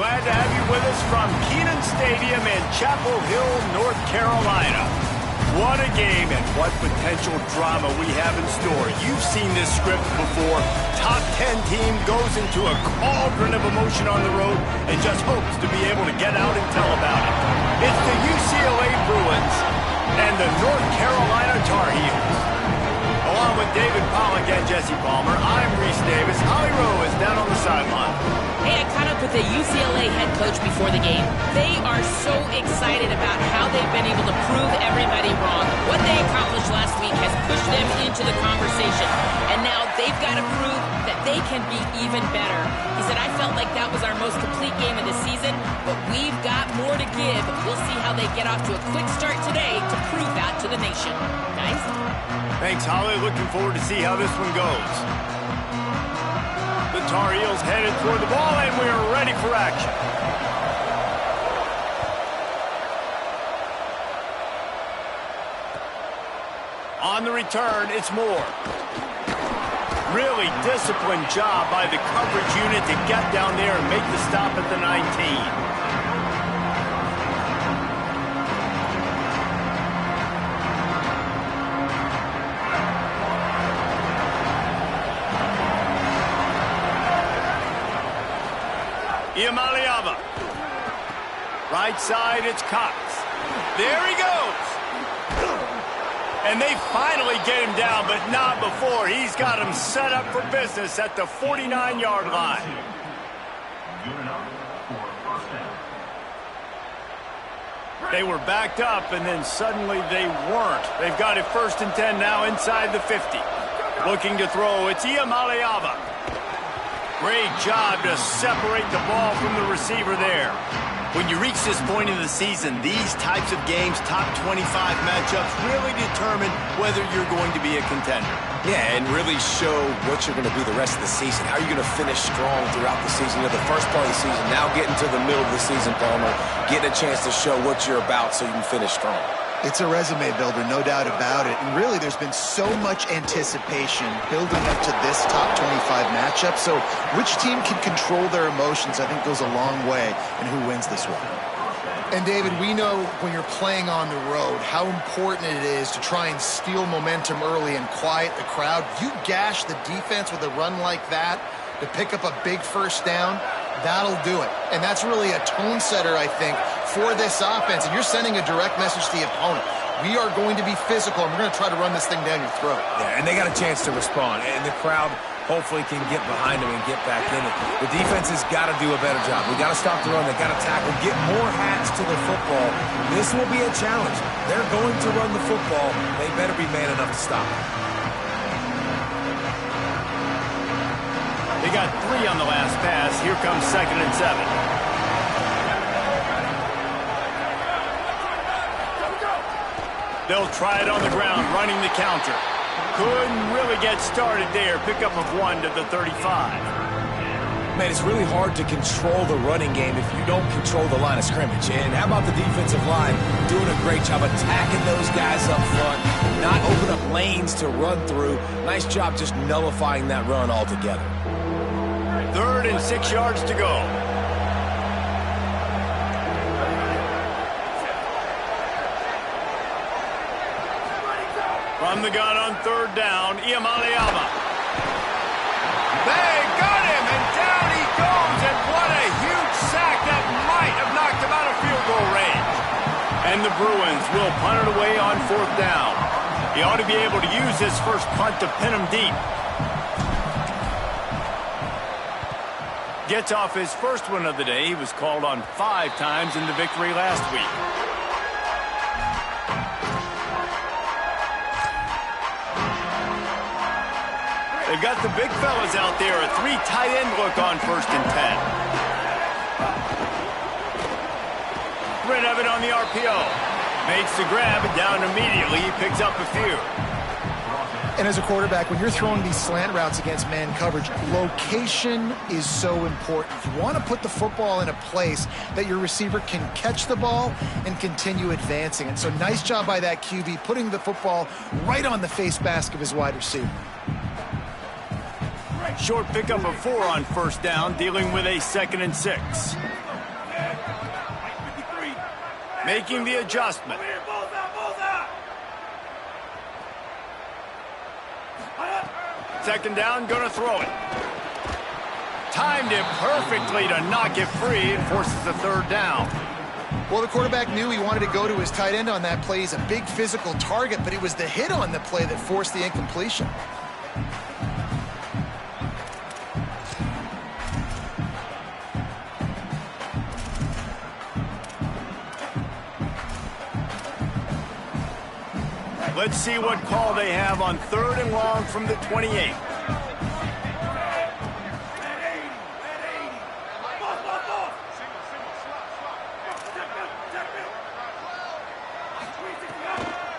glad to have you with us from Kenan Stadium in Chapel Hill, North Carolina. What a game and what potential drama we have in store. You've seen this script before. Top 10 team goes into a cauldron of emotion on the road and just hopes to be able to get out and tell about it. It's the UCLA Bruins and the North Carolina Tar Heels. Along with David Pollack and Jesse Palmer, I'm Reese Davis. Holly Rowe is down on the sideline. Hey, I caught up with the UCLA head coach before the game. They are so excited about how they've been able to prove everybody wrong. What they accomplished last week has pushed them into the conversation. And now they've got to prove that they can be even better. He said, I felt like that was our most complete game of the season, but we've got more to give. We'll see how they get off to a quick start today to prove that to the nation. Guys? Thanks, Holly. Looking forward to see how this one goes. The Tar Heels headed toward the ball, and we are ready for action. On the return, it's Moore. Really disciplined job by the coverage unit to get down there and make the stop at the 19. Iamaleava. Right side, it's Cox. There he goes. And they finally get him down, but not before. He's got him set up for business at the 49-yard line. They were backed up, and then suddenly they weren't. They've got it 1st and 10 now inside the 50. Looking to throw, it's Iamaleava. Great job to separate the ball from the receiver there. When you reach this point in the season, these types of games, top 25 matchups, really determine whether you're going to be a contender. Yeah, and really show what you're going to be the rest of the season. How are you going to finish strong throughout the season? You know, the first part of the season, now getting to the middle of the season, Palmer, getting a chance to show what you're about so you can finish strong. It's a resume builder, no doubt about it. And really, there's been so much anticipation building up to this top 25 matchup. So which team can control their emotions, I think, goes a long way in who wins this one. And, David, we know when you're playing on the road how important it is to try and steal momentum early and quiet the crowd. You gash the defense with a run like that to pick up a big first down, that'll do it. And that's really a tone setter, I think, for this offense. And you're sending a direct message to the opponent. We are going to be physical, and we're going to try to run this thing down your throat. Yeah, and they got a chance to respond. And the crowd hopefully can get behind them and get back in it. The defense has got to do a better job. We got to stop the run. They got to tackle, get more hats to the football. This will be a challenge. They're going to run the football. They better be man enough to stop it. They got 3 on the last pass. Here comes 2nd and 7. They'll try it on the ground, running the counter. Couldn't really get started there. Pickup of 1 to the 35. Man, it's really hard to control the running game if you don't control the line of scrimmage. And how about the defensive line doing a great job attacking those guys up front, not open up lanes to run through. Nice job just nullifying that run altogether. 3rd and 6 yards to go. From the gun on 3rd down, Iamaleava. They got him, and down he goes, and what a huge sack that might have knocked him out of field goal range. And the Bruins will punt it away on 4th down. He ought to be able to use his first punt to pin him deep. Gets off his first one of the day. He was called on 5 times in the victory last week. They've got the big fellas out there. A 3 tight end look on 1st and 10. Rid of it on the RPO. Makes the grab and down immediately. He picks up a few. And as a quarterback, when you're throwing these slant routes against man coverage, location is so important. You want to put the football in a place that your receiver can catch the ball and continue advancing. And so nice job by that QB, putting the football right on the face mask of his wide receiver. Short pickup of 4 on 1st down, dealing with a 2nd and 6. Making the adjustment. Second down, gonna throw it. Timed it perfectly to not get free and forces the third down. Well, the quarterback knew he wanted to go to his tight end on that play. He's a big physical target, but it was the hit on the play that forced the incompletion. Let's see what call they have on 3rd and long from the 28.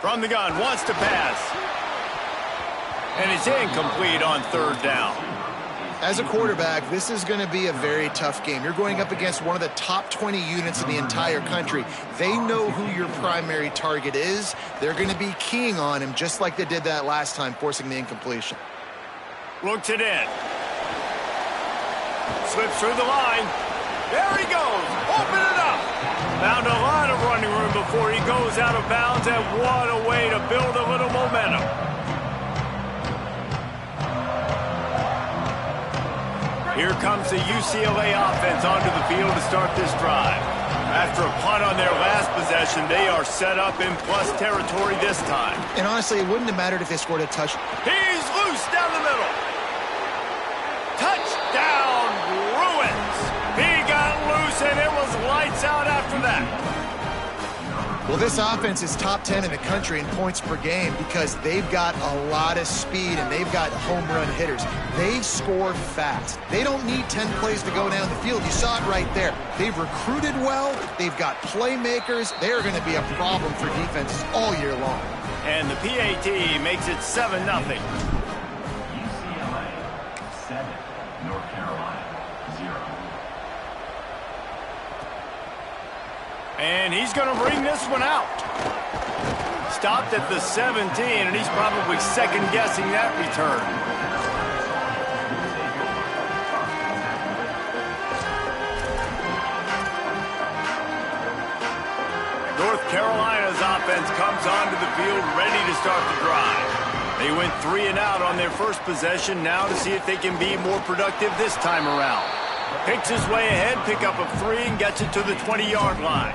From the gun, wants to pass. And it's incomplete on 3rd down. As a quarterback, this is going to be a very tough game. You're going up against one of the top 20 units in the entire country. They know who your primary target is. They're going to be keying on him just like they did that last time, forcing the incompletion. Looks it in. Slips through the line. There he goes. Open it up. Found a lot of running room before he goes out of bounds, and what a way to build a little momentum. Here comes the UCLA offense onto the field to start this drive. After a punt on their last possession, they are set up in plus territory this time. And honestly, it wouldn't have mattered if they scored a touchdown. He's loose down the middle. Touchdown, Bruins. He got loose, and it was lights out after that. Well, this offense is top 10 in the country in points per game because they've got a lot of speed and they've got home run hitters. They score fast. They don't need 10 plays to go down the field. You saw it right there. They've recruited well. They've got playmakers. They're going to be a problem for defenses all year long. And the PAT makes it 7-0. UCLA 7, North Carolina 0. And he's going to bring this one out. Stopped at the 17, and he's probably second-guessing that return. North Carolina's offense comes onto the field ready to start the drive. They went 3 and out on their first possession, now to see if they can be more productive this time around. Picks his way ahead, pick up of 3, and gets it to the 20-yard line.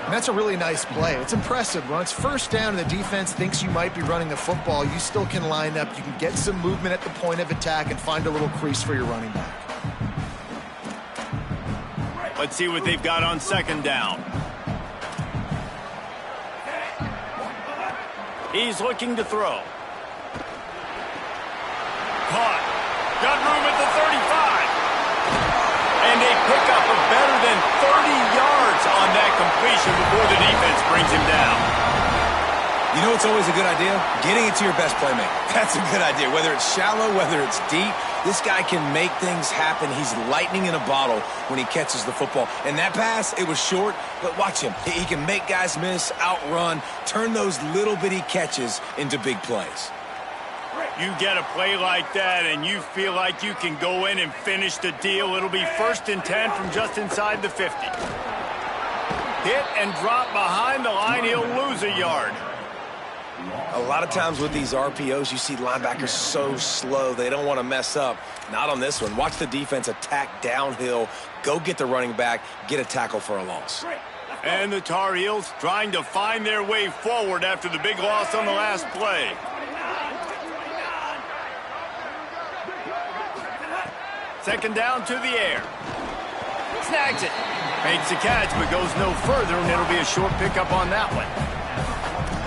And that's a really nice play. It's impressive. When it's first down and the defense thinks you might be running the football, you still can line up. You can get some movement at the point of attack and find a little crease for your running back. Let's see what they've got on 2nd down. He's looking to throw. Caught. Got room at the 35. And a pickup of better than 30 yards on that completion before the defense brings him down. You know what's always a good idea? Getting it to your best playmaker. That's a good idea. Whether it's shallow, whether it's deep, this guy can make things happen. He's lightning in a bottle when he catches the football. And that pass, it was short, but watch him. He can make guys miss, outrun, turn those little bitty catches into big plays. You get a play like that and you feel like you can go in and finish the deal. It'll be 1st and 10 from just inside the 50. Hit and drop behind the line. He'll lose a yard. A lot of times with these RPOs, you see linebackers so slow, they don't want to mess up. Not on this one. Watch the defense attack downhill, go get the running back, get a tackle for a loss. And the Tar Heels trying to find their way forward after the big loss on the last play. Second down to the air. Snags it. Makes the catch, but goes no further, and it'll be a short pickup on that one.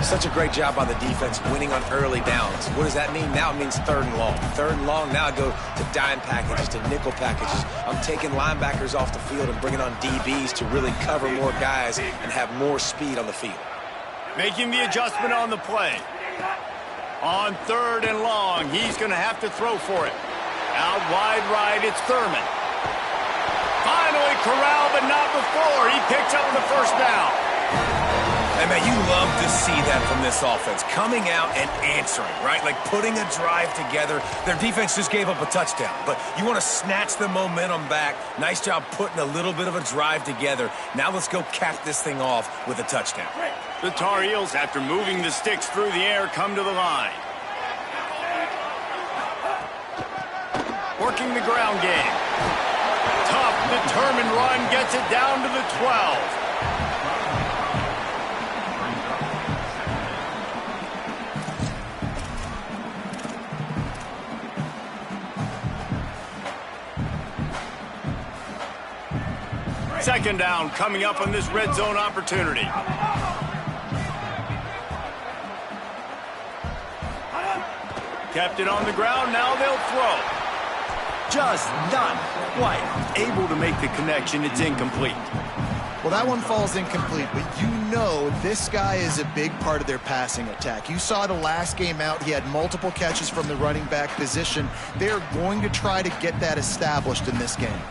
Such a great job by the defense winning on early downs. What does that mean? Now it means 3rd and long. 3rd and long, now I go to dime packages, to nickel packages. I'm taking linebackers off the field and bringing on DBs to really cover more guys and have more speed on the field. Making the adjustment on the play. On 3rd and long, he's going to have to throw for it. Out wide right, it's Thurman. Finally corralled, but not before. He picks up the 1st down. And man, you love to see that from this offense. Coming out and answering, right? Like putting a drive together. Their defense just gave up a touchdown, but you want to snatch the momentum back. Nice job putting a little bit of a drive together. Now let's go cap this thing off with a touchdown. The Tar Heels, after moving the sticks through the air, come to the line. Working the ground game. Tough, determined run gets it down to the 12. Second down coming up on this red zone opportunity. Kept it on the ground, now they'll throw. Just not quite able to make the connection. It's incomplete. Well, that one falls incomplete, but you know this guy is a big part of their passing attack. You saw the last game out, he had multiple catches from the running back position. They're going to try to get that established in this game.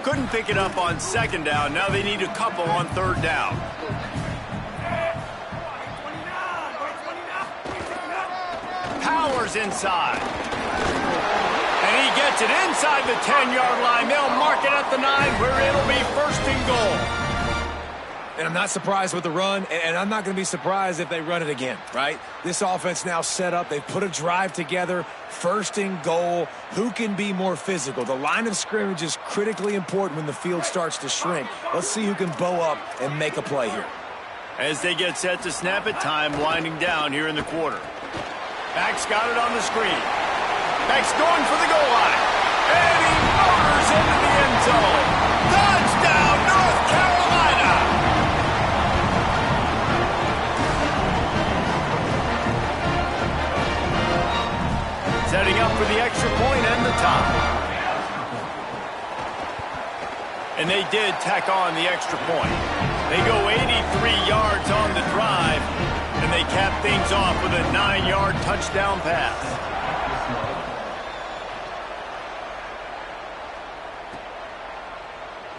Couldn't pick it up on second down. Now they need a couple on third down. Powers inside. And he gets it inside the 10-yard line. They'll mark it at the 9 where it'll be first and goal. And I'm not surprised with the run, and I'm not going to be surprised if they run it again, right? This offense now set up. They've put a drive together. First and goal. Who can be more physical? The line of scrimmage is critically important when the field starts to shrink. Let's see who can bow up and make a play here. As they get set to snap it, time winding down here in the quarter. Back's got it on the screen. Back's going for the goal line. And he motors into the end zone. Touchdown, North Carolina! Setting up for the extra point and the tie. And they did tack on the extra point. They go 83 yards on the drive, and they cap things off with a 9-yard touchdown pass.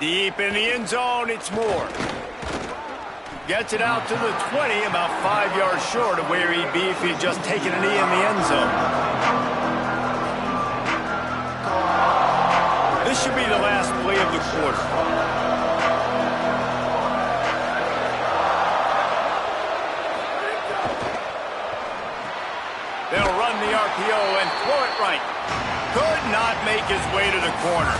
Deep in the end zone, it's Moore. Gets it out to the 20, about 5 yards short of where he'd be if he'd just taken a knee in the end zone. This should be the last play of the quarter. They'll run the RPO and throw it right. Could not make his way to the corner.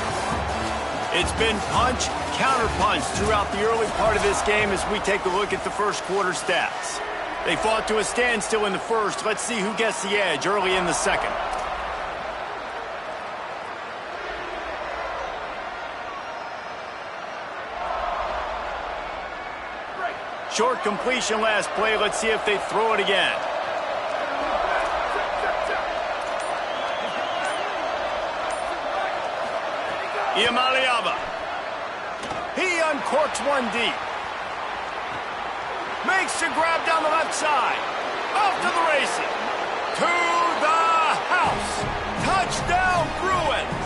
It's been punch, counter-punch throughout the early part of this game as we take a look at the first quarter stats. They fought to a standstill in the first. Let's see who gets the edge early in the second. Short completion last play. Let's see if they throw it again. Iamaleava. He uncorks one deep. Makes the grab down the left side. Off to the races. To the house. Touchdown, Bruins.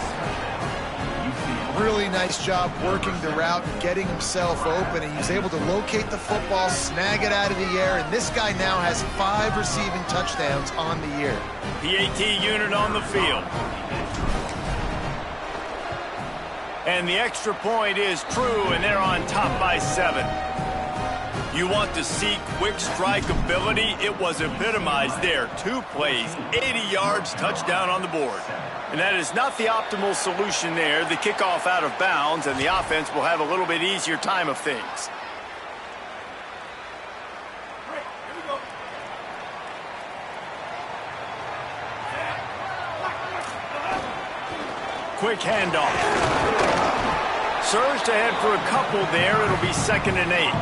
Really nice job working the route, getting himself open, and he was able to locate the football, snag it out of the air, and this guy now has 5 receiving touchdowns on the year. PAT unit on the field. And the extra point is true, and they're on top by 7. You want to see quick strike ability? It was epitomized there. 2 plays, 80 yards, touchdown on the board. And that is not the optimal solution there. The kickoff out of bounds, and the offense will have a little bit easier time of things. Quick handoff. Surged ahead for a couple there. It'll be 2nd and 8.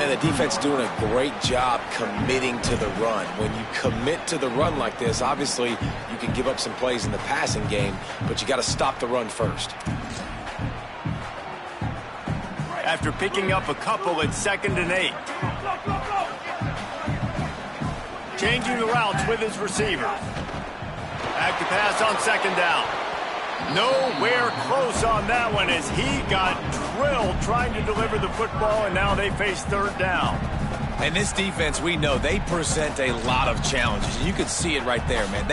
And the defense doing a great job committing to the run. When you commit to the run like this, obviously you can give up some plays in the passing game, but you got to stop the run first. After picking up a couple, it's 2nd and 8. Changing the routes with his receiver. Back to pass on 2nd down. Nowhere close on that one as he got drilled trying to deliver the football, and now they face third down. And this defense, we know, they present a lot of challenges. You could see it right there, man.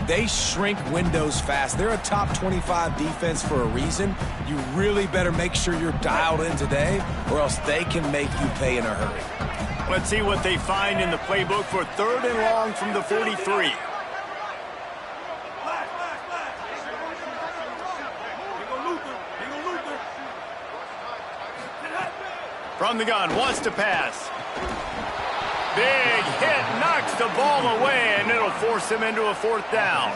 They shrink windows fast. They're a top 25 defense for a reason. You really better make sure you're dialed in today, or else they can make you pay in a hurry. Let's see what they find in the playbook for third and long from the 43. From the gun, wants to pass. Big hit, knocks the ball away, and it'll force him into a fourth down.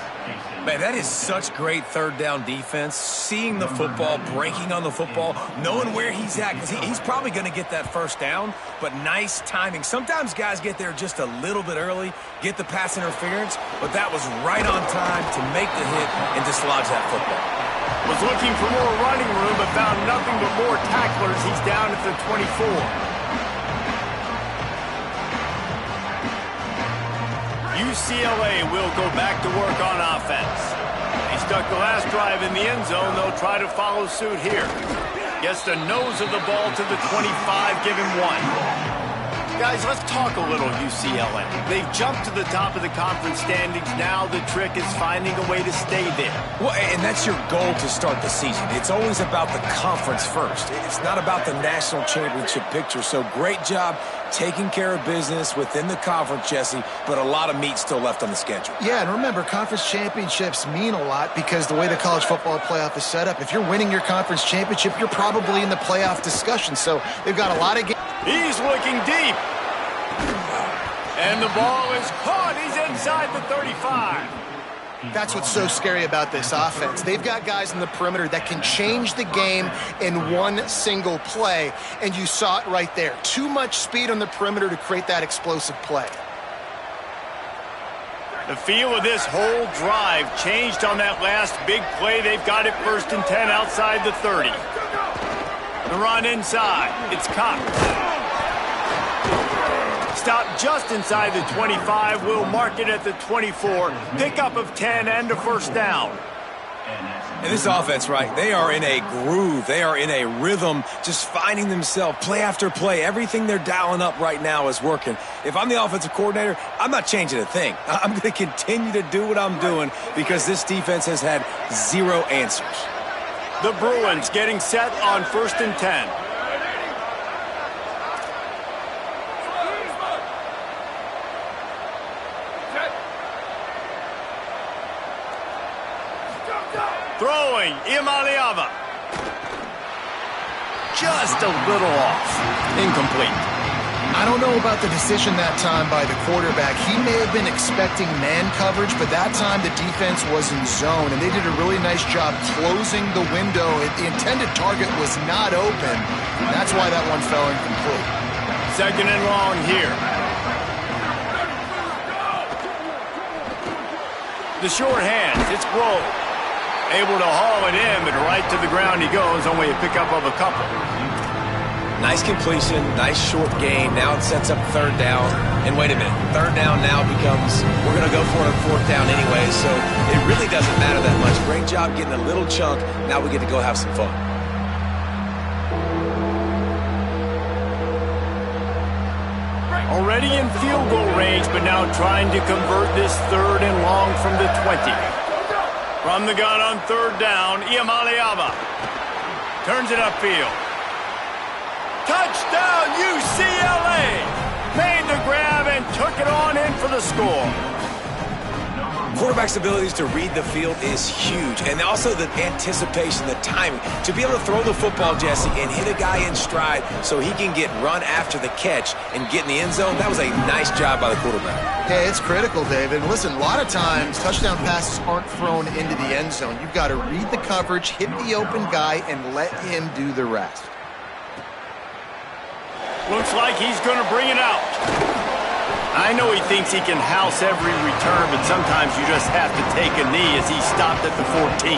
Man, that is such great third down defense. Seeing the football, breaking on the football, knowing where he's at, because he's probably going to get that first down, but nice timing. Sometimes guys get there just a little bit early, get the pass interference, but that was right on time to make the hit and dislodge that football. Was looking for more running room, but found nothing but more tacklers. He's down at the 24. UCLA will go back to work on offense. They stuck the last drive in the end zone. They'll try to follow suit here. Gets the nose of the ball to the 25, give him one. Guys, let's talk a little UCLA. They've jumped to the top of the conference standings. Now the trick is finding a way to stay there. Well, and that's your goal to start the season. It's always about the conference first. It's not about the national championship picture. So great job taking care of business within the conference, Jesse, but a lot of meat still left on the schedule. Yeah, and remember, conference championships mean a lot because the way the college football playoff is set up, if you're winning your conference championship, you're probably in the playoff discussion. So they've got a lot of games. He's looking deep. And the ball is caught. He's inside the 35. That's what's so scary about this offense. They've got guys in the perimeter that can change the game in one single play, and you saw it right there. Too much speed on the perimeter to create that explosive play. The feel of this whole drive changed on that last big play. They've got it 1st and 10 outside the 30. The run inside. It's Cox. Stop just inside the 25. We'll mark it at the 24. Pickup of 10 and a first down. And this offense, right, they are in a groove. They are in a rhythm, just finding themselves play after play. Everything they're dialing up right now is working. If I'm the offensive coordinator, I'm not changing a thing. I'm going to continue to do what I'm doing because this defense has had zero answers. The Bruins getting set on 1st and 10. Throwing, Imaliava. Just a little off. Incomplete. I don't know about the decision that time by the quarterback. He may have been expecting man coverage, but that time the defense was in zone, and they did a really nice job closing the window. The intended target was not open, and that's why that one fell incomplete. 2nd and long here. The short hands, it's Grove. Able to haul it in, but right to the ground he goes. Only a pickup of a couple. Nice completion, nice short gain. Now it sets up 3rd down. And wait a minute, 3rd down now becomes, we're going to go for it on 4th down anyway, so it really doesn't matter that much. Great job getting a little chunk. Now we get to go have some fun. Already in field goal range, but now trying to convert this 3rd and long from the 20. From the gun on 3rd down, Iamaleava turns it upfield. Touchdown, UCLA! Made the grab and took it on in for the score. Quarterback's abilities to read the field is huge, and also the anticipation, the timing. To be able to throw the football, Jesse, and hit a guy in stride so he can get run after the catch and get in the end zone, that was a nice job by the quarterback. Yeah, it's critical, David. Listen, a lot of times touchdown passes aren't thrown into the end zone. You've got to read the coverage, hit the open guy, and let him do the rest. Looks like he's going to bring it out. I know he thinks he can house every return, but sometimes you just have to take a knee as he stopped at the 14.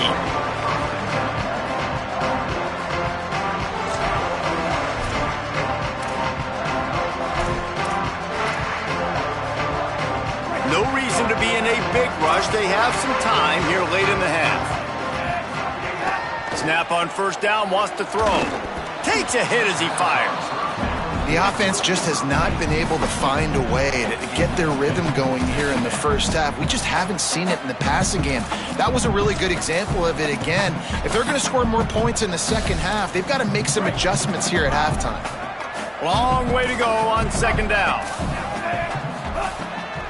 No reason to be in a big rush. They have some time here late in the half. Snap on first down, wants to throw. Takes a hit as he fires. The offense just has not been able to find a way to get their rhythm going here in the first half. We just haven't seen it in the passing game. That was a really good example of it again. If they're going to score more points in the second half, they've got to make some adjustments here at halftime. Long way to go on second down.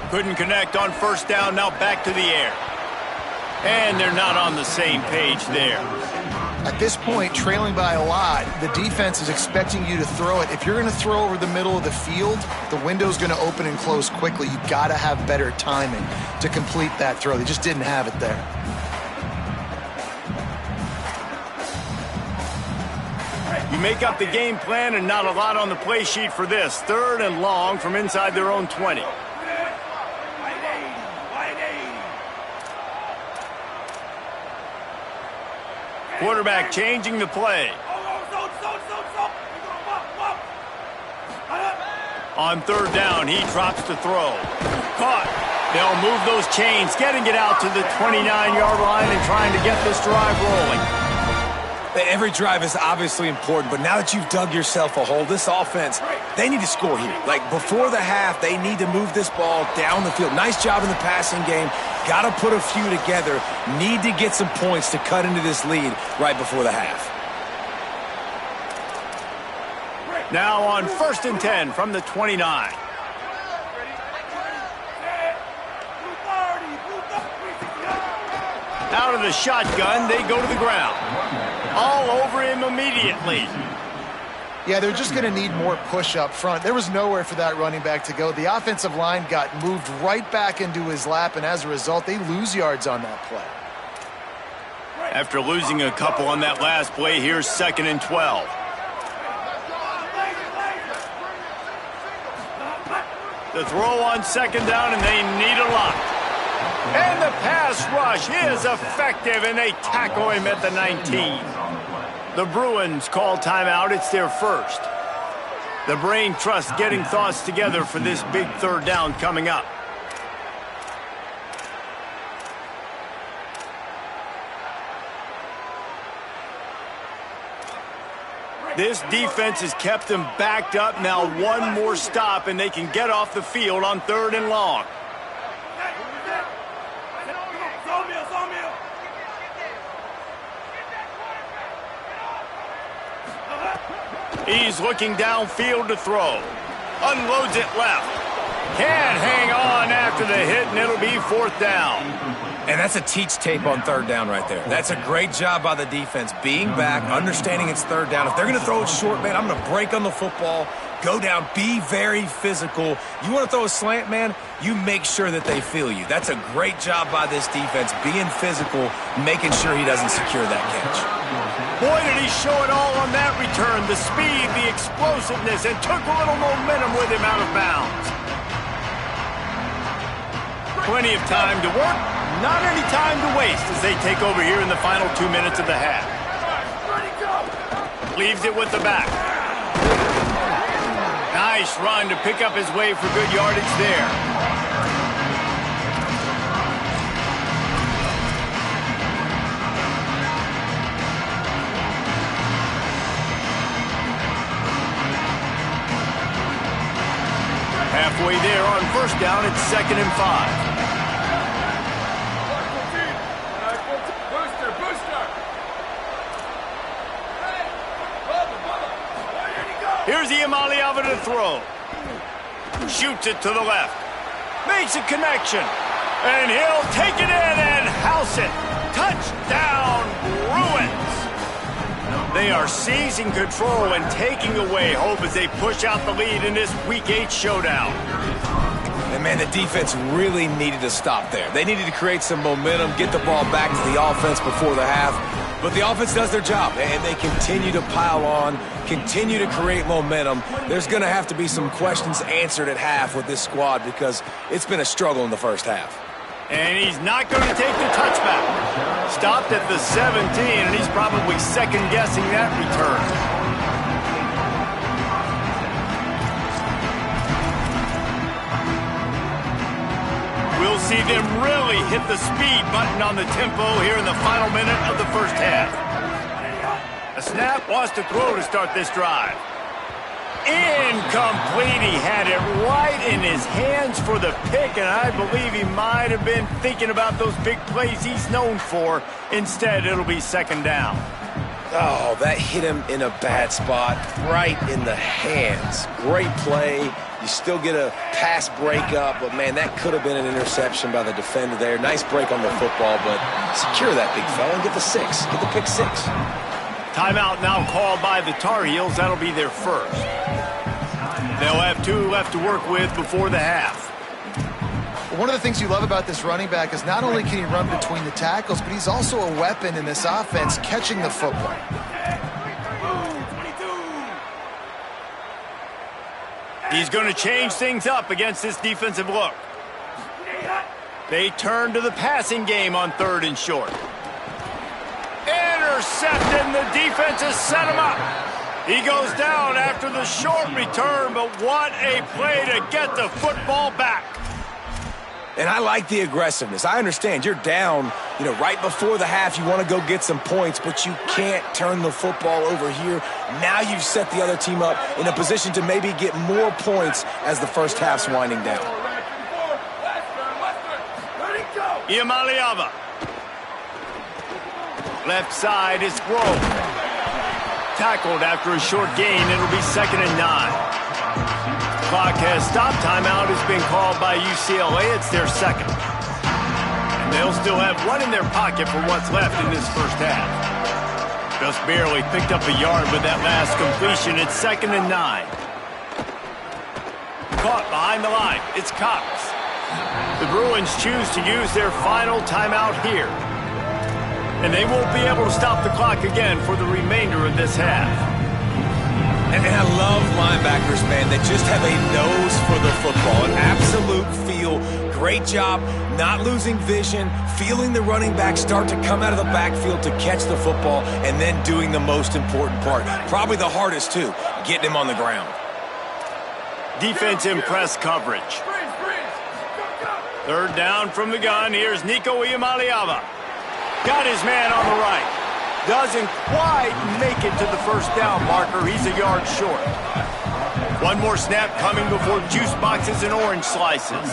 Couldn't connect on first down, now back to the air. And they're not on the same page there. At this point, trailing by a lot, the defense is expecting you to throw it. If you're going to throw over the middle of the field, the window's going to open and close quickly. You've got to have better timing to complete that throw. They just didn't have it there. You make up the game plan and not a lot on the play sheet for this. 3rd and long from inside their own 20. Quarterback changing the play. On 3rd down, he drops to throw. Caught. They'll move those chains, getting it out to the 29-yard line and trying to get this drive rolling. Every drive is obviously important, but now that you've dug yourself a hole, this offense, they need to score here. Like, before the half, they need to move this ball down the field. Nice job in the passing game. Got to put a few together. Need to get some points to cut into this lead right before the half. Now on 1st and 10 from the 29. Out of the shotgun, they go to the ground. All over him immediately. Yeah, they're just going to need more push up front. There was nowhere for that running back to go. The offensive line got moved right back into his lap, and as a result, they lose yards on that play. After losing a couple on that last play, here's 2nd and 12. The throw on 2nd down, and they need a lot. And the pass rush is effective, and they tackle him at the 19. The Bruins call timeout. It's their first. The brain trust getting thoughts together for this big 3rd down coming up. This defense has kept them backed up. Now one more stop, and they can get off the field on 3rd and long. He's looking downfield to throw. Unloads it left. Can't hang on after the hit, and it'll be 4th down. And that's a teach tape on 3rd down right there. That's a great job by the defense. Being back, understanding it's 3rd down. If they're going to throw it short, man, I'm going to break on the football, go down, be very physical. You want to throw a slant, man, you make sure that they feel you. That's a great job by this defense, being physical, making sure he doesn't secure that catch. Boy, did he show it all on that return. The speed, the explosiveness, and took a little momentum with him out of bounds. Plenty of time to work, not any time to waste as they take over here in the final 2 minutes of the half. Leaves it with the back. Nice run to pick up his way for good yardage there. Halfway there on 1st down, it's 2nd and 5. Here's the Iamaleava to throw. Shoots it to the left. Makes a connection. And he'll take it in and house it. Touchdown, Bruins. They are seizing control and taking away hope as they push out the lead in this Week 8 showdown. And, man, the defense really needed to stop there. They needed to create some momentum, get the ball back to the offense before the half. But the offense does their job, and they continue to pile on, continue to create momentum. There's going to have to be some questions answered at half with this squad because it's been a struggle in the first half. And he's not going to take the touchback. Stopped at the 17, and he's probably second-guessing that return. We'll see them really hit the speed button on the tempo here in the final minute of the first half. snap, wants to throw to start this drive. Incomplete. He had it right in his hands for the pick, and I believe he might have been thinking about those big plays he's known for. Instead, it'll be second down. Oh, that hit him in a bad spot, right in the hands. Great play. You still get a pass breakup, but, man, that could have been an interception by the defender there. Nice break on the football, but secure that big fella and get the 6. Get the pick 6. Timeout now called by the Tar Heels. That'll be their first. They'll have 2 left to work with before the half. One of the things you love about this running back is not only can he run between the tackles, but he's also a weapon in this offense catching the football. He's going to change things up against this defensive look. They turn to the passing game on 3rd and short. Intercepted, and the defense has set him up. He goes down after the short return, but what a play to get the football back. And I like the aggressiveness. I understand you're down, right before the half. You want to go get some points, but you can't turn the football over here. Now you've set the other team up in a position to maybe get more points as the first half's winding down. Iamaleava. Left side is Grove. Tackled after a short gain. It'll be 2nd and 9. Clock has stopped. Timeout has been called by UCLA. It's their second. And they'll still have 1 in their pocket for what's left in this first half. Just barely picked up a yard with that last completion. It's 2nd and 9. Caught behind the line. It's Cox. The Bruins choose to use their final timeout here. And they won't be able to stop the clock again for the remainder of this half. And I love linebackers, man, that just have a nose for the football, an absolute feel. Great job not losing vision, feeling the running back start to come out of the backfield to catch the football, and then doing the most important part. Probably the hardest, too, getting him on the ground. Defense in press coverage. 3rd down from the gun. Here's Nico Iamaleava. Got his man on the right. Doesn't quite make it to the first down marker. He's a yard short. 1 more snap coming before juice boxes and orange slices.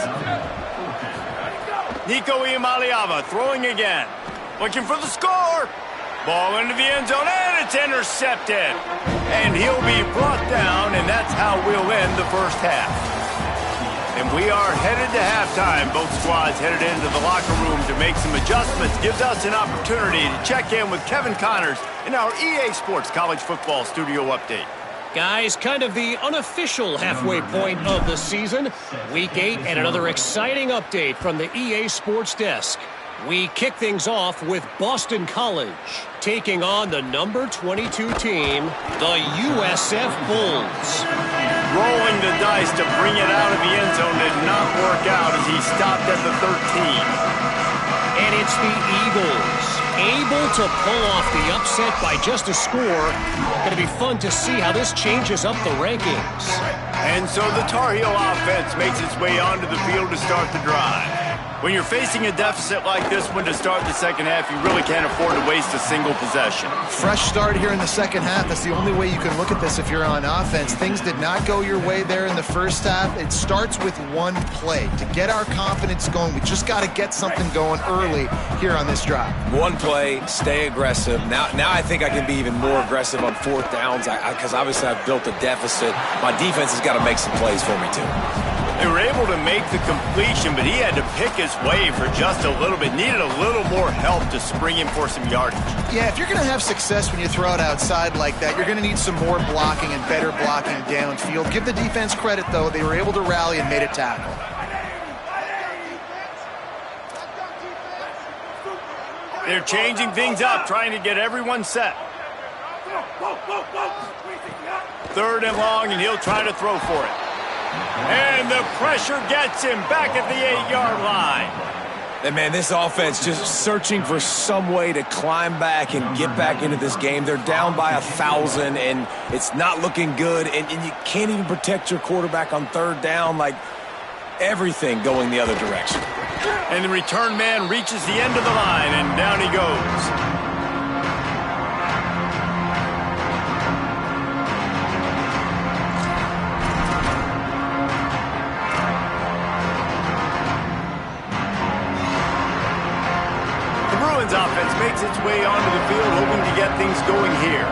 Nico Iamaleava throwing again. Looking for the score. Ball into the end zone, and it's intercepted. And he'll be brought down, and that's how we'll end the first half. And we are headed to halftime. Both squads headed into the locker room to make some adjustments. Gives us an opportunity to check in with Kevin Connors in our EA Sports College Football Studio Update. Guys, kind of the unofficial halfway point of the season. Week 8 and another exciting update from the EA Sports desk. We kick things off with Boston College taking on the number 22 team, the USF Bulls. Rolling the dice to bring it out of the end zone did not work out as he stopped at the 13. And it's the Eagles, able to pull off the upset by just a score. Going to be fun to see how this changes up the rankings. And so the Tar Heel offense makes its way onto the field to start the drive. When you're facing a deficit like this one to start the second half, you really can't afford to waste a single possession. Fresh start here in the second half. That's the only way you can look at this if you're on offense. Things did not go your way there in the first half. It starts with 1 play. To get our confidence going, we just got to get something going early here on this drive. 1 play, stay aggressive. Now I think I can be even more aggressive on 4th downs because obviously I've built a deficit. My defense has got to make some plays for me, too. They were able to make the completion, but he had to pick his way for just a little bit. Needed a little more help to spring him for some yardage. Yeah, if you're going to have success when you throw it outside like that, you're going to need some more blocking and better blocking downfield. Give the defense credit, though. They were able to rally and made a tackle. They're changing things up, trying to get everyone set. 3rd and long, and he'll try to throw for it. And the pressure gets him back at the 8-yard line. And, man, this offense just searching for some way to climb back and get back into this game. They're down by 1,000, and it's not looking good. And you can't even protect your quarterback on 3rd down. Like, everything going the other direction. And the return man reaches the end of the line, and down he goes. things going here.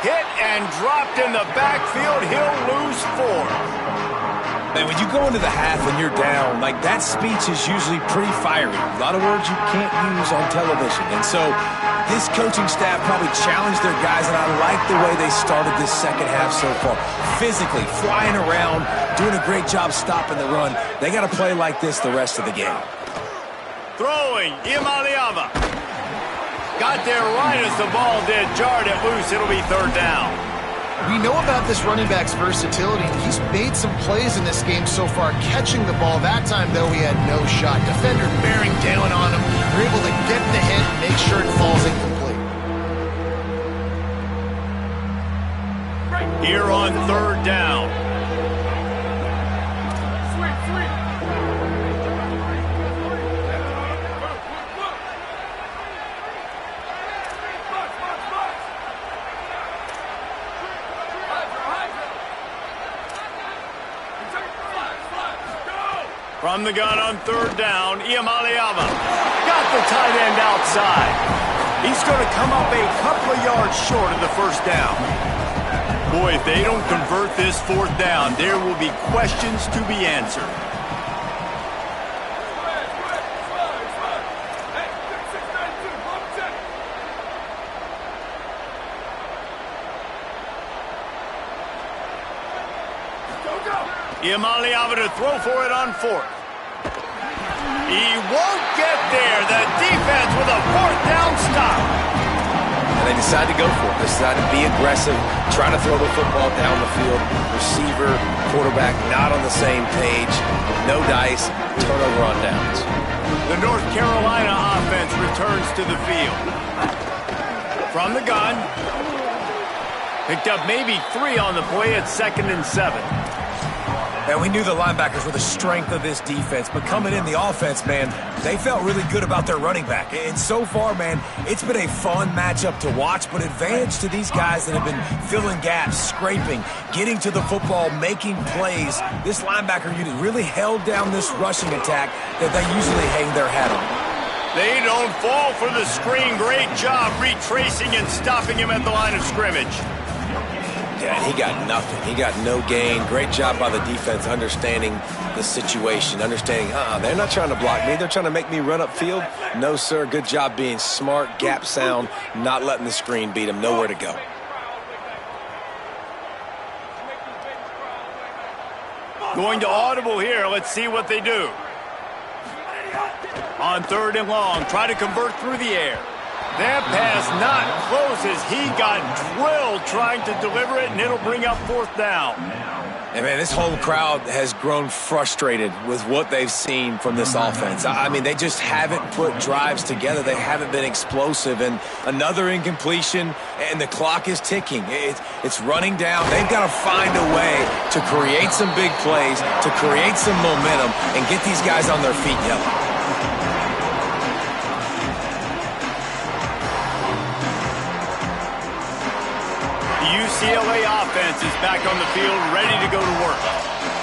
Hit and dropped in the backfield. He'll lose 4. Man, when you go into the half and you're down, like that speech is usually pretty fiery. A lot of words you can't use on television. And so this coaching staff probably challenged their guys, and I like the way they started this second half so far. Physically, flying around, doing a great job stopping the run. They got to play like this the rest of the game. Throwing, Imaliava. Got there right as the ball did. Jarred it loose. It'll be 3rd down. We know about this running back's versatility. He's made some plays in this game so far, catching the ball. That time, though, he had no shot. Defender bearing down on him. They're able to get the hit and make sure it falls incomplete. Here on 3rd down. From the gun on 3rd down, Iamaleava got the tight end outside. He's going to come up a couple of yards short of the 1st down. Boy, if they don't convert this 4th down, there will be questions to be answered. Iamaleava to throw for it on 4th. He won't get there. The defense with a 4th down stop. And they decide to go for it. They decide to be aggressive, try to throw the football down the field. Receiver, quarterback not on the same page. No dice, turnover on downs. The North Carolina offense returns to the field. From the gun. Picked up maybe 3 on the play at 2nd and 7. And we knew the linebackers were the strength of this defense, but coming in the offense, man, they felt really good about their running back. And so far, man, it's been a fun matchup to watch, but advantage to these guys that have been filling gaps, scraping, getting to the football, making plays. This linebacker unit really held down this rushing attack that they usually hang their hat on. They don't fall for the screen. Great job retracing and stopping him at the line of scrimmage. Yeah, and he got nothing. He got no gain. Great job by the defense understanding the situation, understanding, they're not trying to block me. They're trying to make me run upfield. No, sir. Good job being smart, gap sound, not letting the screen beat him. Nowhere to go. Going to audible here. Let's see what they do. On 3rd and long, try to convert through the air. That pass not close as he got drilled trying to deliver it, and it'll bring up 4th down. And, man, this whole crowd has grown frustrated with what they've seen from this offense. I mean, they just haven't put drives together. They haven't been explosive. And another incompletion, and the clock is ticking. It's running down. They've got to find a way to create some big plays, to create some momentum, and get these guys on their feet yelling. UCLA offense is back on the field, ready to go to work.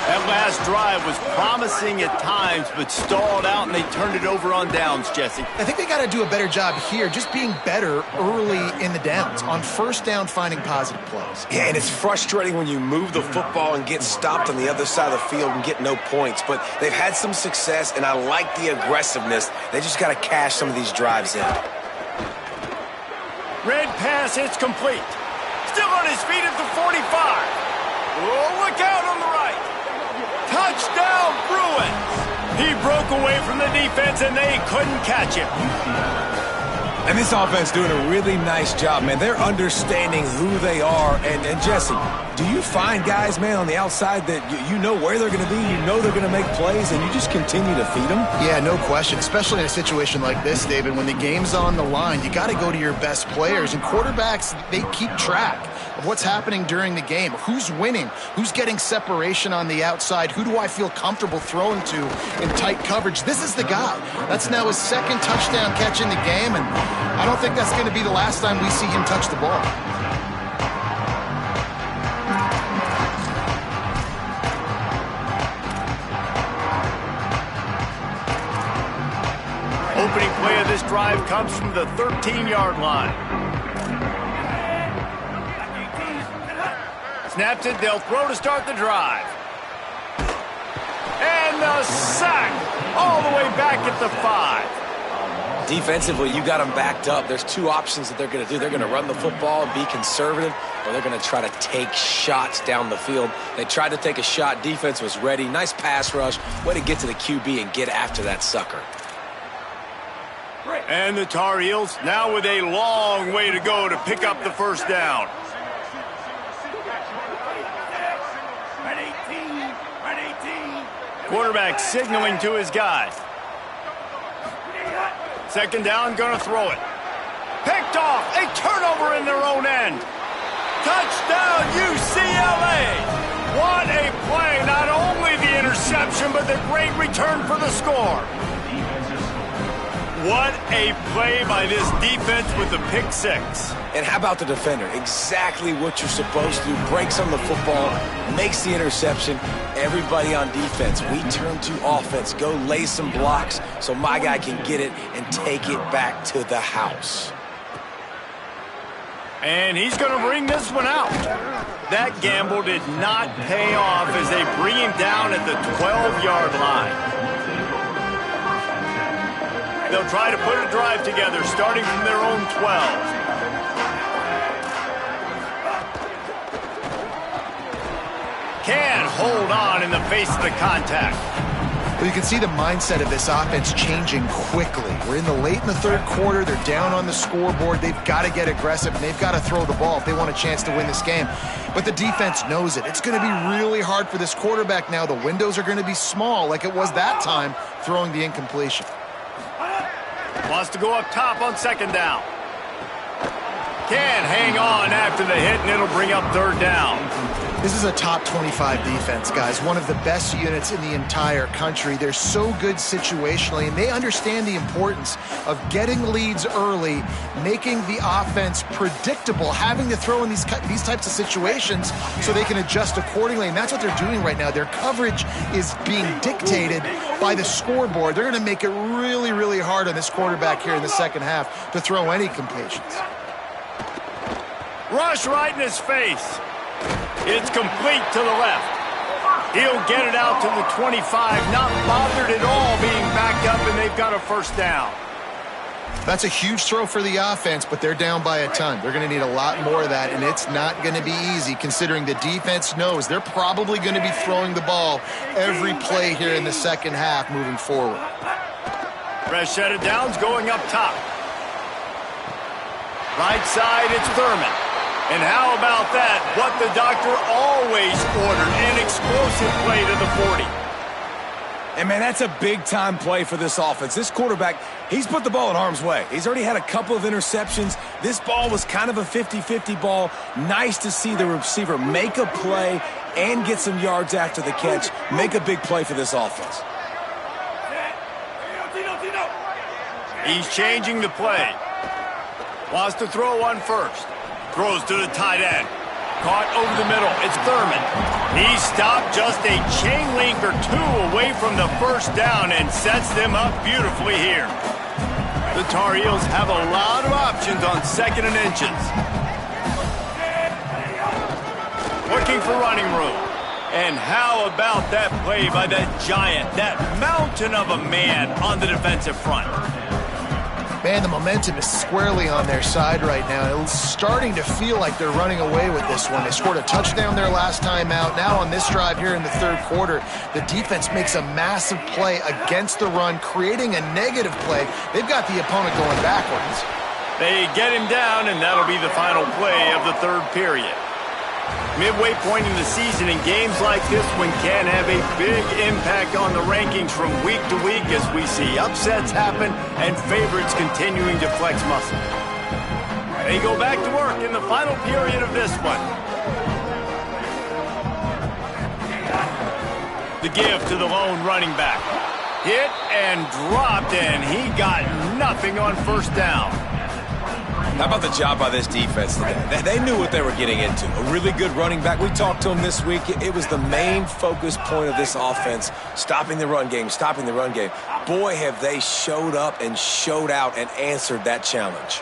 That last drive was promising at times, but stalled out, and they turned it over on downs, Jesse. I think they got to do a better job here, just being better early in the downs, on 1st down finding positive plays. Yeah, and it's frustrating when you move the football and get stopped on the other side of the field and get no points, but they've had some success, and I like the aggressiveness. They just got to cash some of these drives in. Red pass, it's complete. Still on his feet at the 45. Oh, look out on the right. Touchdown, Bruins. He broke away from the defense, and they couldn't catch him. And this offense doing a really nice job, man. They're understanding who they are. And Jesse, do you find guys, man, on the outside that you know where they're going to be, you know they're going to make plays, and you just continue to feed them? Yeah, no question, especially in a situation like this, David. When the game's on the line, you got to go to your best players. And quarterbacks, they keep track of what's happening during the game. Who's winning? Who's getting separation on the outside? Who do I feel comfortable throwing to in tight coverage? This is the guy. That's now his 2nd touchdown catch in the game, and I don't think that's going to be the last time we see him touch the ball. opening play of this drive comes from the 13-yard line. Snaps it, they'll throw to start the drive. And the sack all the way back at the 5. Defensively, you got them backed up. There's two options that they're going to do. They're going to run the football and be conservative, or they're going to try to take shots down the field. They tried to take a shot. Defense was ready. Nice pass rush. Way to get to the QB and get after that sucker. And the Tar Heels now with a long way to go to pick up the first down. Quarterback signaling to his guys. Second down, gonna throw it. Picked off, a turnover in their own end. Touchdown, UCLA! What a play, not only the interception, but the great return for the score. What a play by this defense with the pick six. And how about the defender? Exactly what you're supposed to do. Breaks on the football, makes the interception. Everybody on defense, we turn to offense. Go lay some blocks so my guy can get it and take it back to the house. And he's going to bring this one out. That gamble did not pay off as they bring him down at the 12-yard line. They'll try to put a drive together, starting from their own 12. Can hold on in the face of the contact. Well, you can see the mindset of this offense changing quickly. We're late in the third quarter. They're down on the scoreboard. They've got to get aggressive, and they've got to throw the ball if they want a chance to win this game. But the defense knows it. It's going to be really hard for this quarterback now. The windows are going to be small like it was that time throwing the incompletion. Wants to go up top on second down. Can hang on after the hit, and it'll bring up third down. This is a top 25 defense, guys. One of the best units in the entire country. They're so good situationally, and they understand the importance of getting leads early, making the offense predictable, having to throw in these types of situations so they can adjust accordingly, and that's what they're doing right now. Their coverage is being dictated by the scoreboard. They're going to make it really, really hard on this quarterback here in the second half to throw any completions. Rush right in his face. It's complete to the left. He'll get it out to the 25, not bothered at all being backed up, and they've got a first down. That's a huge throw for the offense, but they're down by a ton. They're going to need a lot more of that, and it's not going to be easy considering the defense knows they're probably going to be throwing the ball every play here in the second half moving forward. Fresh set of downs going up top. Right side, it's Thurman. And how about that? What the doctor always ordered, an explosive play to the 40. And, man, that's a big-time play for this offense. This quarterback, he's put the ball in harm's way. He's already had a couple of interceptions. This ball was kind of a 50-50 ball. Nice to see the receiver make a play and get some yards after the catch. Make a big play for this offense. He's changing the play. Wants to throw one first. Throws to the tight end. Caught over the middle. It's Thurman. He stopped just a chain link or two away from the first down and sets them up beautifully here. The Tar Heels have a lot of options on second and inches. Looking for running room. And how about that play by that giant, that mountain of a man on the defensive front? Man, the momentum is squarely on their side right now. It's starting to feel like they're running away with this one. They scored a touchdown their last time out. Now on this drive here in the third quarter, the defense makes a massive play against the run, creating a negative play. They've got the opponent going backwards. They get him down, and that'll be the final play of the third period. Midway point in the season, and games like this one can have a big impact on the rankings from week to week as we see upsets happen and favorites continuing to flex muscle. They go back to work in the final period of this one. The give to the lone running back. Hit and dropped, and he got nothing on first down. How about the job by this defense today? They knew what they were getting into. A really good running back. We talked to him this week. It was the main focus point of this offense, stopping the run game, stopping the run game. Boy, have they showed up and showed out and answered that challenge.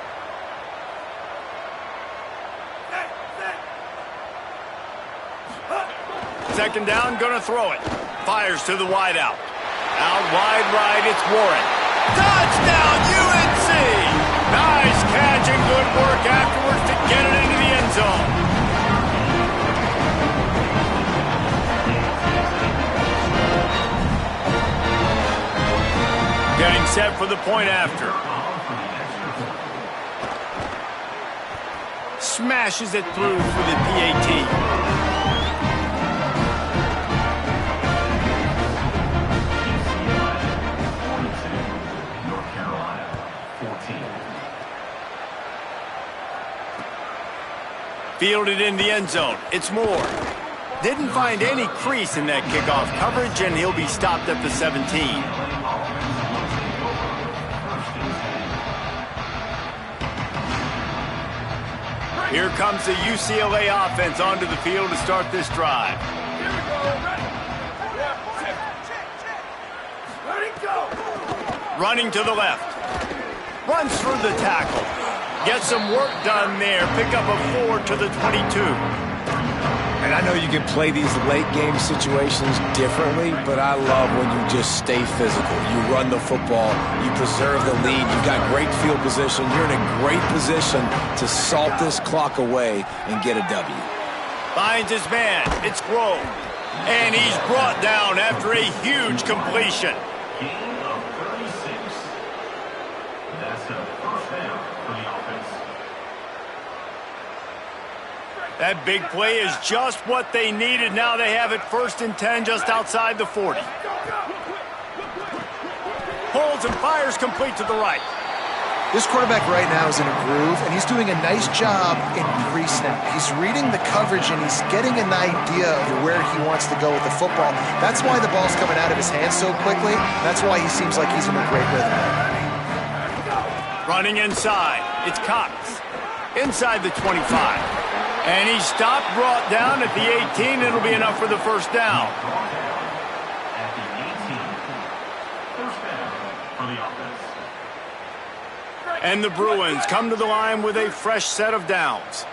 Second down, gonna throw it. Fires to the wideout. Out wide right, it's Warren. Touchdown, UNC! Nice catch and good work afterwards to get it into the end zone. Getting set for the point after. Smashes it through for the PAT. Fielded in the end zone. It's Moore. Didn't find any crease in that kickoff coverage, and he'll be stopped at the 17. Here comes the UCLA offense onto the field to start this drive. Running to the left. Runs through the tackle. Get some work done there. Pick up a 4 to the 22. And I know you can play these late game situations differently, but I love when you just stay physical. You run the football, you preserve the lead, you got great field position, you're in a great position to salt this clock away and get a W. Finds his man. It's Grove. And he's brought down after a huge completion. That big play is just what they needed. Now they have it 1st and 10 just outside the 40. Pulls and fires complete to the right. This quarterback right now is in a groove, and he's doing a nice job in pre-snap. He's reading the coverage, and he's getting an idea of where he wants to go with the football. That's why the ball's coming out of his hands so quickly. That's why he seems like he's in a great rhythm. Running inside. It's Cox. Inside the 25. And he's stopped, brought down at the 18. It'll be enough for the first down. At the 18, first down for the offense. And the Bruins come to the line with a fresh set of downs.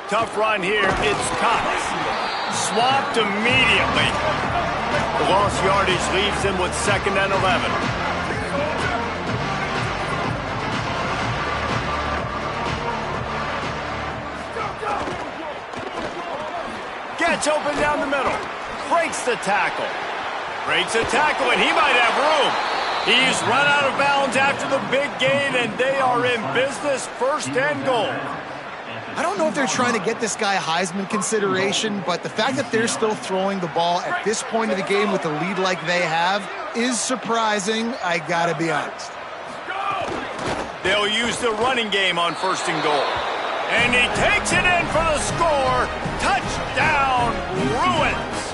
Tough run here. It's Cox. Swapped immediately. The lost yardage leaves him with 2nd and 11. Gets open down the middle. Breaks the tackle. Breaks a tackle, and he might have room. He's run out of bounds after the big gain, and they are in business. 1st and goal. I don't know if they're trying to get this guy Heisman consideration, but the fact that they're still throwing the ball at this point of the game with a lead like they have is surprising, I gotta be honest. They'll use the running game on 1st and goal. And he takes it in for the score. Touchdown, Bruins.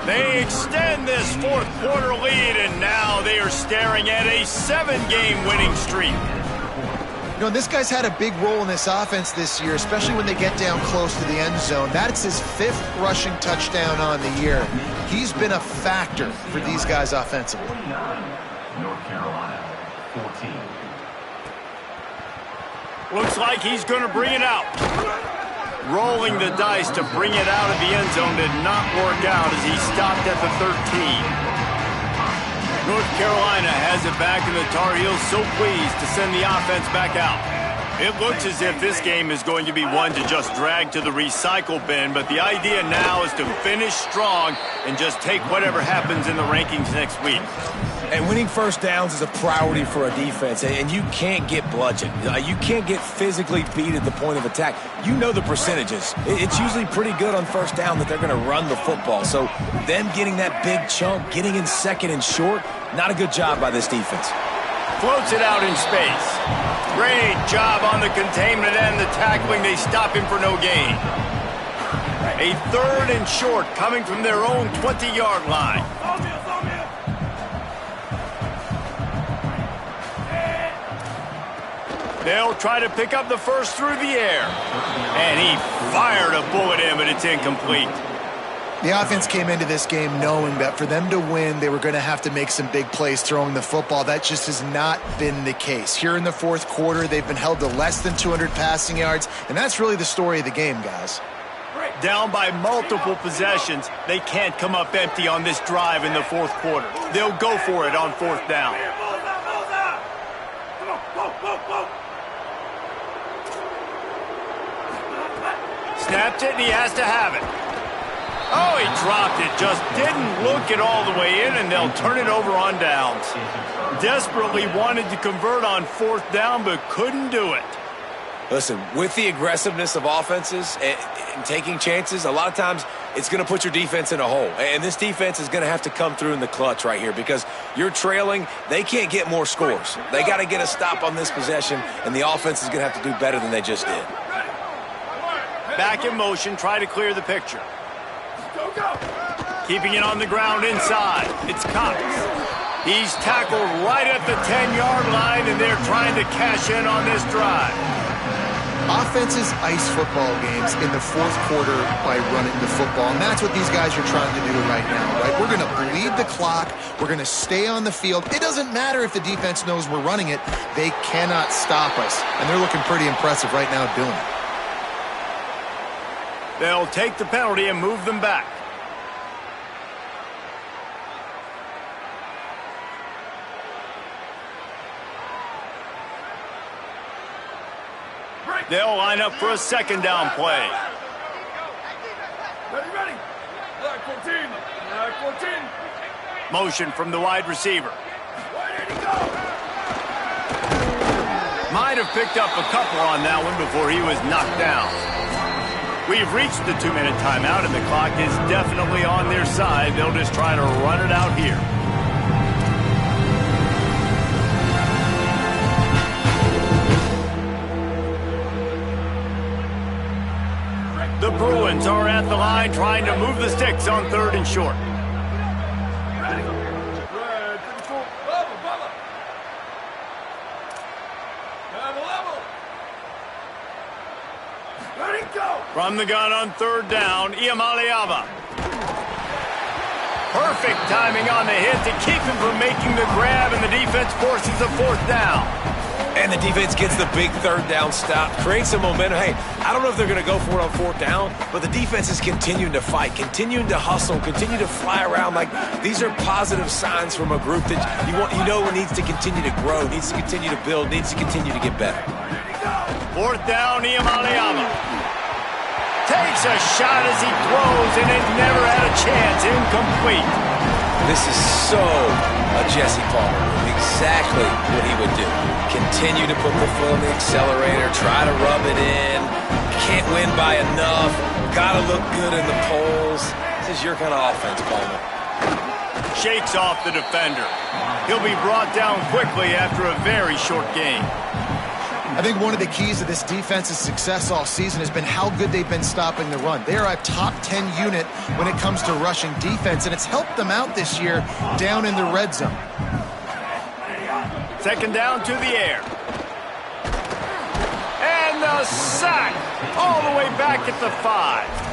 They extend this 4th quarter lead, and now they are staring at a 7-game winning streak. You know, this guy's had a big role in this offense this year, especially when they get down close to the end zone. That's his 5th rushing touchdown on the year. He's been a factor for these guys offensively. North Carolina, 14. Looks like he's going to bring it out. Rolling the dice to bring it out of the end zone did not work out as he stopped at the 13. North Carolina has it back, and the Tar Heels so pleased to send the offense back out. It looks as if this game is going to be one to just drag to the recycle bin, but the idea now is to finish strong and just take whatever happens in the rankings next week. And winning 1st downs is a priority for a defense, and you can't get bludgeoned. You can't get physically beat at the point of attack. You know the percentages. It's usually pretty good on 1st down that they're going to run the football. So them getting that big chunk, getting in 2nd and short, not a good job by this defense. Floats it out in space. Great job on the containment and the tackling. They stop him for no gain. A 3rd and short coming from their own 20-yard line. They'll try to pick up the first through the air. And he fired a bullet in, but it's incomplete. The offense came into this game knowing that for them to win, they were going to have to make some big plays throwing the football. That just has not been the case. Here in the fourth quarter, they've been held to less than 200 passing yards, and that's really the story of the game, guys. Down by multiple possessions, they can't come up empty on this drive in the fourth quarter. They'll go for it on fourth down. Snapped it, and he has to have it. Oh, he dropped it. Just didn't look it all the way in, and they'll turn it over on downs. Desperately wanted to convert on fourth down, but couldn't do it. Listen, with the aggressiveness of offenses and taking chances, a lot of times it's going to put your defense in a hole. And this defense is going to have to come through in the clutch right here because you're trailing. They can't get more scores. They got to get a stop on this possession, and the offense is going to have to do better than they just did. Back in motion, try to clear the picture. Keeping it on the ground inside. It's Cox. He's tackled right at the 10-yard line, and they're trying to cash in on this drive. Offenses ice football games in the fourth quarter by running the football, and that's what these guys are trying to do right now, right? We're going to bleed the clock. We're going to stay on the field. It doesn't matter if the defense knows we're running it. They cannot stop us, and they're looking pretty impressive right now doing it. They'll take the penalty and move them back. They'll line up for a second down play. Ready. Black 14. Motion from the wide receiver. Might have picked up a couple on that one before he was knocked down. We've reached the 2-minute timeout, and the clock is definitely on their side. They'll just try to run it out here. The Bruins are at the line trying to move the sticks on 3rd and short. From the gun on 3rd down, Iamaleava. Perfect timing on the hit to keep him from making the grab, and the defense forces a 4th down. And the defense gets the big 3rd down stop, creates some momentum. Hey, I don't know if they're going to go for it on 4th down, but the defense is continuing to fight, continuing to hustle, continue to fly around. Like, these are positive signs from a group that you know needs to continue to grow, needs to continue to build, needs to continue to get better. 4th down, Iamaleava. Takes a shot as he throws, and it never had a chance. Incomplete. This is so a Jesse Palmer move. Exactly what he would do. Continue to put the foot on the accelerator, try to rub it in. Can't win by enough. Gotta look good in the polls. This is your kind of offense, Palmer. Shakes off the defender. He'll be brought down quickly after a very short game. I think one of the keys to this defense's success all season has been how good they've been stopping the run. They are a top 10 unit when it comes to rushing defense, and it's helped them out this year down in the red zone. 2nd down to the air. And the sack all the way back at the 5.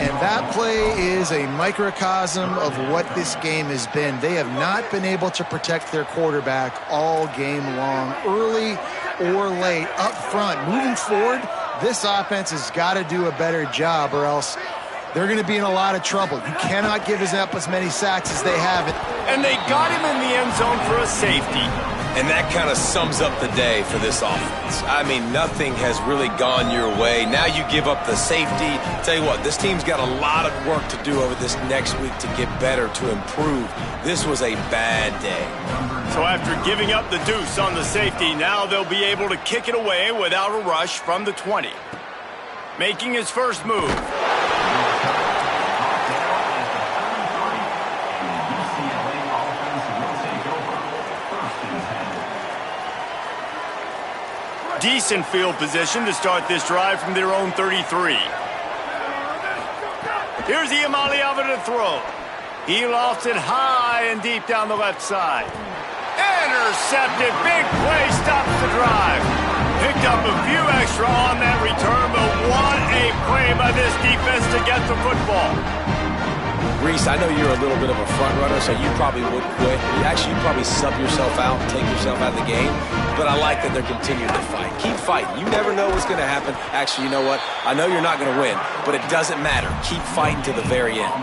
And that play is a microcosm of what this game has been. They have not been able to protect their quarterback all game long, early or late, up front. Moving forward, this offense has got to do a better job, or else they're going to be in a lot of trouble. You cannot give up as many sacks as they have. And they got him in the end zone for a safety. And that kind of sums up the day for this offense. I mean, nothing has really gone your way. Now you give up the safety. Tell you what, this team's got a lot of work to do over this next week to get better, to improve. This was a bad day. So after giving up the deuce on the safety, now they'll be able to kick it away without a rush from the 20. Making his first move. Decent field position to start this drive from their own 33. Here's Iamaleava to throw. He lofts it high and deep down the left side. Intercepted. Big play stops the drive. picked up a few extra on that return, but what a play by this defense to get the football. Reese, I know you're a little bit of a front runner, so you probably would quit. You'd probably sub yourself out and take yourself out of the game. But I like that they're continuing to fight. Keep fighting. You never know what's going to happen. Actually, you know what? I know you're not going to win, but it doesn't matter. Keep fighting to the very end.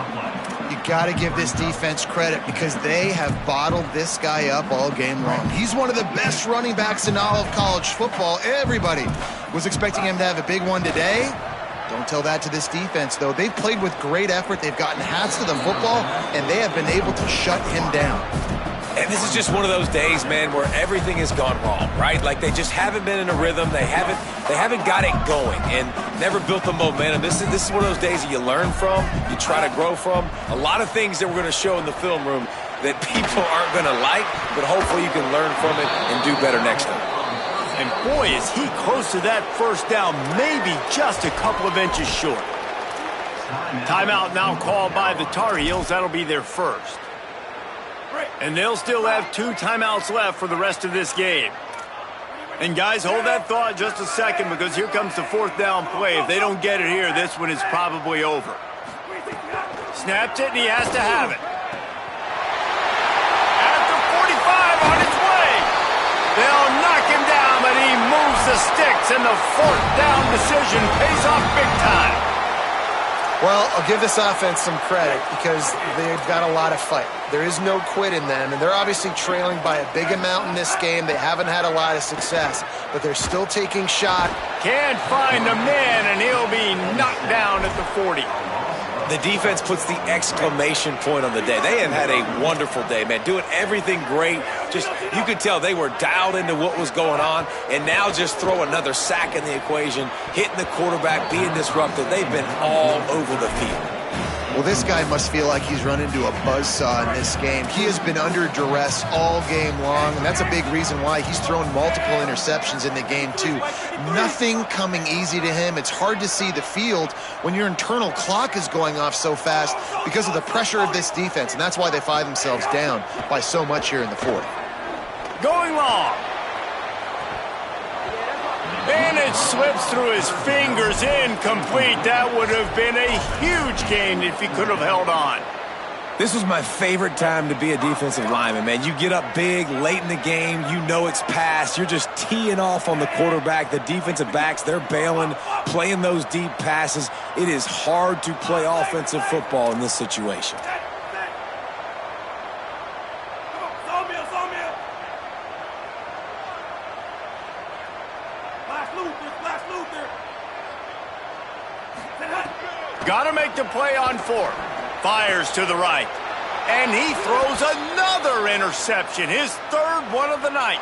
You got to give this defense credit because they have bottled this guy up all game long. He's one of the best running backs in all of college football. Everybody was expecting him to have a big one today. Don't tell that to this defense, though. They've played with great effort. They've gotten hats to the football, and they have been able to shut him down. And this is just one of those days, man, where everything has gone wrong, right? Like they just haven't been in a rhythm. They haven't got it going and never built the momentum. This is one of those days that you learn from, you try to grow from. A lot of things that we're going to show in the film room that people aren't going to like, but hopefully you can learn from it and do better next time. And boy, is he close to that first down, maybe just a couple of inches short. Timeout now called by the Tar Heels. That'll be their first. And they'll still have 2 timeouts left for the rest of this game. And guys, hold that thought just a second because here comes the 4th down play. If they don't get it here, this one is probably over. Snapped it, and he has to have it. At the 45 on its way. They'll knock him down, but he moves the sticks, and the 4th down decision pays off big time. Well, I'll give this offense some credit because they've got a lot of fight. There is no quit in them, and they're obviously trailing by a big amount in this game. They haven't had a lot of success, but they're still taking shot. Can't find a man, and he'll be knocked down at the 40. The defense puts the exclamation point on the day. They have had a wonderful day, man, doing everything great. Just, you could tell they were dialed into what was going on, and now just throw another sack in the equation, hitting the quarterback, being disruptive. They've been all over the field. Well, this guy must feel like he's run into a buzzsaw in this game. He has been under duress all game long, and that's a big reason why he's thrown multiple interceptions in the game, too. Nothing coming easy to him. It's hard to see the field when your internal clock is going off so fast because of the pressure of this defense, and that's why they find themselves down by so much here in the 4th. Going long. And it slips through his fingers, incomplete. That would have been a huge gain if he could have held on. This was my favorite time to be a defensive lineman, man. You get up big, late in the game, you know it's past. You're just teeing off on the quarterback. The defensive backs, they're bailing, playing those deep passes. It is hard to play offensive football in this situation. Got to make the play on 4th. Fires to the right. And he throws another interception, his 3rd one of the night.